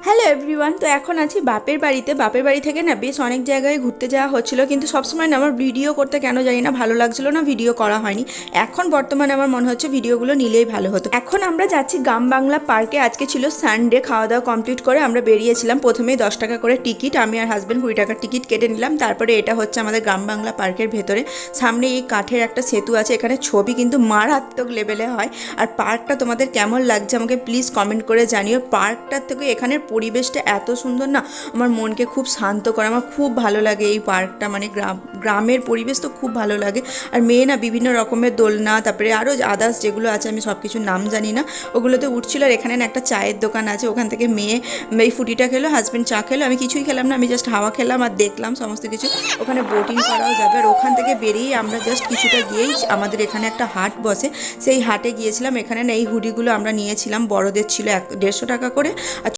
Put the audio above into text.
Hello everyone. তো এখন আছি বাপের বাড়িতে। বাপের বাড়ি থেকে না বেশ অনেক জায়গায় ঘুরতে যাওয়া হচ্ছিল, কিন্তু সবসময় না আমার ভিডিও করতে কেন জানি না ভালো লাগছিল না, ভিডিও করা হয়নি। এখন বর্তমানে আমার মনে হচ্ছে ভিডিওগুলো নিলেই ভালো হতো। এখন আমরা যাচ্ছি গ্রাম বাংলা পার্কে। আজকে ছিল সানডে, খাওয়া দাওয়া কমপ্লিট করে আমরা বেরিয়েছিলাম। প্রথমেই 10 টাকা করে টিকিট, আমি আর হাজব্যান্ড 20 টাকার টিকিট কেটে নিলাম। তারপরে এটা হচ্ছে আমাদের গ্রাম বাংলা পার্কের ভেতরে। সামনে এই কাঠের একটা সেতু আছে, এখানে ছবি কিন্তু মারাত্মক লেভেলে হয়। আর পার্কটা তোমাদের কেমন লাগছে আমাকে প্লিজ কমেন্ট করে জানিও। পার্কটার থেকে এখানের পরিবেশটা এত সুন্দর না, আমার মনকে খুব শান্ত করে। আমার খুব ভালো লাগে এই পার্কটা, মানে গ্রামের পরিবেশ তো খুব ভালো লাগে। আর মেয়ে না বিভিন্ন রকমের দোলনা, তারপরে আরও আদার্স যেগুলো আছে আমি সব কিছুর নাম জানি না, ওগুলোতে উঠছিল। আর এখানে না একটা চায়ের দোকান আছে, ওখান থেকে মেয়ে এই ফুটিটা খেলো, হাজব্যান্ড চা খেলো, আমি কিছুই খেলাম না, আমি জাস্ট হাওয়া খেলাম আর দেখলাম সমস্ত কিছু। ওখানে বোটিং করাও যাবে। আর ওখান থেকে বেরিয়ে আমরা জাস্ট কিছুটা গিয়েই আমাদের এখানে একটা হাট বসে, সেই হাটে গিয়েছিলাম। এখানে না এই হুডিগুলো আমরা নিয়েছিলাম, বড়দের ছিল 150 টাকা করে। আর